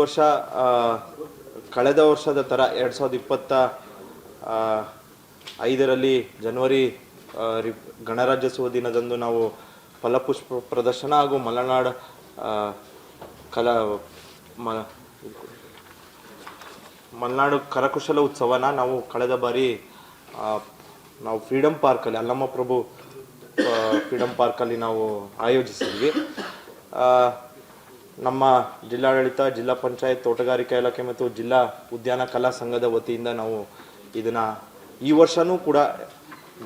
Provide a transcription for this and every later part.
ವರ್ಷ ಕಳೆದ ವರ್ಷದ ಥರ 2025ರಲ್ಲಿ ಜನವರಿ ಗಣರಾಜ್ಯೋತ್ಸವ ದಿನದಂದು ನಾವು ಫಲಪುಷ್ಪ ಪ್ರದರ್ಶನ ಹಾಗೂ ಮಲೆನಾಡು ಮಲೆನಾಡು ಕರಕುಶಲ ಉತ್ಸವನ ನಾವು ಕಳೆದ ಬಾರಿ ನಾವು ಫ್ರೀಡಮ್ ಪಾರ್ಕಲ್ಲಿ ಅಲ್ಲಮ್ಮ ಪ್ರಭು ಫ್ರೀಡಮ್ ಪಾರ್ಕಲ್ಲಿ ನಾವು ಆಯೋಜಿಸಿದ್ವಿ. ನಮ್ಮ ಜಿಲ್ಲಾಡಳಿತ, ಜಿಲ್ಲಾ ಪಂಚಾಯತ್, ತೋಟಗಾರಿಕಾ ಇಲಾಖೆ ಮತ್ತು ಜಿಲ್ಲಾ ಉದ್ಯಾನ ಕಲಾ ಸಂಘದ ವತಿಯಿಂದ ನಾವು ಇದನ್ನು ಈ ವರ್ಷವೂ ಕೂಡ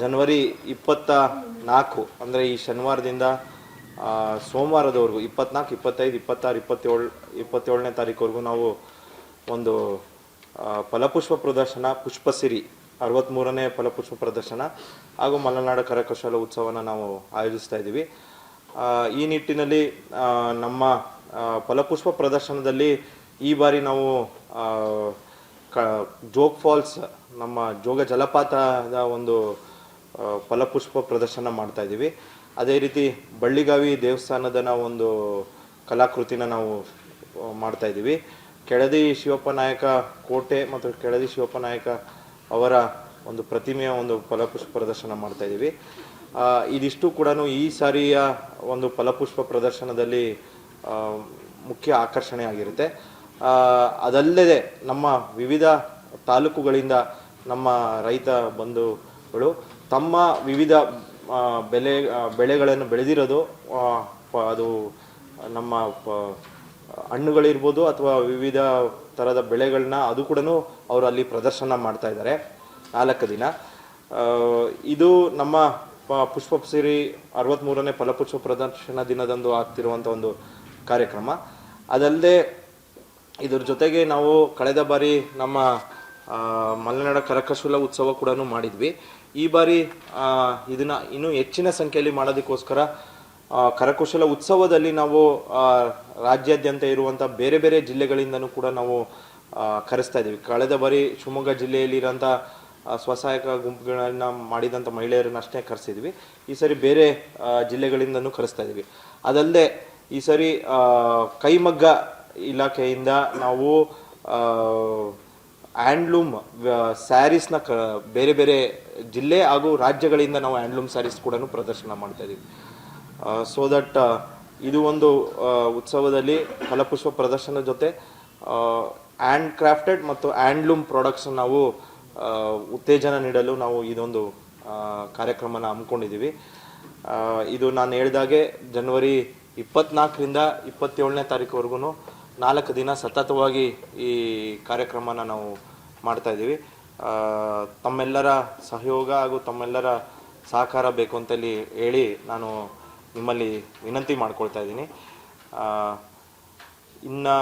ಜನವರಿ 24 ಅಂದರೆ ಈ ಶನಿವಾರದಿಂದ ಸೋಮವಾರದವರೆಗೂ 24, 25, 26, 27ನೇ ತಾರೀಕುವರೆಗೂ ನಾವು ಒಂದು ಫಲಪುಷ್ಪ ಪ್ರದರ್ಶನ, ಪುಷ್ಪಸಿರಿ 63ನೇ ಫಲಪುಷ್ಪ ಪ್ರದರ್ಶನ ಹಾಗೂ ಮಲೆನಾಡು ಕರಕುಶಲ ಉತ್ಸವನ ನಾವು ಆಯೋಜಿಸ್ತಾ ಇದ್ದೀವಿ. ಈ ನಿಟ್ಟಿನಲ್ಲಿ ನಮ್ಮ ಫಲಪುಷ್ಪ ಪ್ರದರ್ಶನದಲ್ಲಿ ಈ ಬಾರಿ ನಾವು ಜೋಗ್ ಫಾಲ್ಸ್, ನಮ್ಮ ಜೋಗ ಜಲಪಾತದ ಒಂದು ಫಲಪುಷ್ಪ ಪ್ರದರ್ಶನ ಮಾಡ್ತಾ ಇದ್ದೀವಿ. ಅದೇ ರೀತಿ ಬಳ್ಳಿಗಾವಿ ದೇವಸ್ಥಾನದ ಒಂದು ಕಲಾಕೃತಿನ ನಾವು ಮಾಡ್ತಾ ಇದ್ದೀವಿ. ಕೆಳದಿ ಶಿವಪ್ಪ ನಾಯಕ ಕೋಟೆ ಮತ್ತು ಕೆಳದಿ ಶಿವಪ್ಪ ನಾಯಕ ಅವರ ಒಂದು ಪ್ರತಿಮೆಯ ಒಂದು ಫಲಪುಷ್ಪ ಪ್ರದರ್ಶನ ಮಾಡ್ತಾ ಇದ್ದೀವಿ. ಇದಿಷ್ಟು ಕೂಡ ಈ ಸಾರಿಯ ಒಂದು ಫಲಪುಷ್ಪ ಪ್ರದರ್ಶನದಲ್ಲಿ ಮುಖ್ಯ ಆಕರ್ಷಣೆ ಆಗಿರುತ್ತೆ. ಅದಲ್ಲದೆ ನಮ್ಮ ವಿವಿಧ ತಾಲೂಕುಗಳಿಂದ ನಮ್ಮ ರೈತ ಬಂಧುಗಳು ತಮ್ಮ ವಿವಿಧ ಬೆಳೆಗಳನ್ನು ಬೆಳೆದಿರೋದು, ಅದು ನಮ್ಮ ಹಣ್ಣುಗಳಿರ್ಬೋದು ಅಥವಾ ವಿವಿಧ ಥರದ ಬೆಳೆಗಳನ್ನ ಅದು ಕೂಡ ಅವರು ಅಲ್ಲಿ ಪ್ರದರ್ಶನ ಮಾಡ್ತಾ ಇದ್ದಾರೆ 4 ದಿನ. ಇದು ನಮ್ಮ ಪುಷ್ಪಸಿರಿ 63ನೇ ಫಲಪುಷ್ಪ ಪ್ರದರ್ಶನ ದಿನದಂದು ಆಗ್ತಿರುವಂಥ ಒಂದು ಕಾರ್ಯಕ್ರಮ. ಅದಲ್ಲದೆ ಇದ್ರ ಜೊತೆಗೆ ನಾವು ಕಳೆದ ಬಾರಿ ನಮ್ಮ ಮಲೆನಾಡು ಕರಕುಶಲ ಉತ್ಸವ ಕೂಡ ಮಾಡಿದ್ವಿ. ಈ ಬಾರಿ ಇದನ್ನು ಇನ್ನೂ ಹೆಚ್ಚಿನ ಸಂಖ್ಯೆಯಲ್ಲಿ ಮಾಡೋದಕ್ಕೋಸ್ಕರ ಕರಕುಶಲ ಉತ್ಸವದಲ್ಲಿ ನಾವು ರಾಜ್ಯಾದ್ಯಂತ ಇರುವಂಥ ಬೇರೆ ಬೇರೆ ಜಿಲ್ಲೆಗಳಿಂದನೂ ಕೂಡ ನಾವು ಕರೆಸ್ತಾ ಇದ್ದೀವಿ. ಕಳೆದ ಬಾರಿ ಶಿವಮೊಗ್ಗ ಜಿಲ್ಲೆಯಲ್ಲಿರೋಂಥ ಸ್ವಸಹಾಯಕ ಗುಂಪುಗಳನ್ನು ಮಾಡಿದಂಥ ಮಹಿಳೆಯರನ್ನ ಅಷ್ಟೇ ಕರೆಸಿದ್ವಿ. ಈ ಸರಿ ಬೇರೆ ಜಿಲ್ಲೆಗಳಿಂದನೂ ಕರೆಸ್ತಾ ಇದ್ದೀವಿ. ಅದಲ್ಲದೆ ಈ ಸರಿ ಕೈಮಗ್ಗ ಇಲಾಖೆಯಿಂದ ನಾವು ಹ್ಯಾಂಡ್ಲೂಮ್ ಸ್ಯಾರೀಸ್ನ ಬೇರೆ ಬೇರೆ ಜಿಲ್ಲೆ ಹಾಗೂ ರಾಜ್ಯಗಳಿಂದ ನಾವು ಹ್ಯಾಂಡ್ಲೂಮ್ ಸ್ಯಾರೀಸ್ ಕೂಡ ಪ್ರದರ್ಶನ ಮಾಡ್ತಾ ಇದ್ದೀವಿ. ಸೊ ದಟ್ ಇದು ಒಂದು ಉತ್ಸವದಲ್ಲಿ ಫಲಪುಷ್ಪ ಪ್ರದರ್ಶನದ ಜೊತೆ ಹ್ಯಾಂಡ್ ಕ್ರಾಫ್ಟೆಡ್ ಮತ್ತು ಹ್ಯಾಂಡ್ಲೂಮ್ ಪ್ರಾಡಕ್ಟ್ಸ್ ನಾವು ಉತ್ತೇಜನ ನೀಡಲು ನಾವು ಇದೊಂದು ಕಾರ್ಯಕ್ರಮನ ಹಮ್ಮಿಕೊಂಡಿದ್ದೀವಿ. ಇದು ನಾನು ಹೇಳಿದಾಗೆ ಜನವರಿ 24ರಿಂದ 27ನೇ ತಾರೀಕುವರೆಗೂ 4 ದಿನ ಸತತವಾಗಿ ಈ ಕಾರ್ಯಕ್ರಮನ ನಾವು ಮಾಡ್ತಾ ಇದ್ದೀವಿ. ತಮ್ಮೆಲ್ಲರ ಸಹಯೋಗ ಹಾಗೂ ತಮ್ಮೆಲ್ಲರ ಸಹಕಾರ ಬೇಕು ಅಂತೇಳಿ ಹೇಳಿ ನಾನು ನಿಮ್ಮಲ್ಲಿ ವಿನಂತಿ ಮಾಡ್ಕೊಳ್ತಾ ಇದ್ದೀನಿ. ಇನ್ನು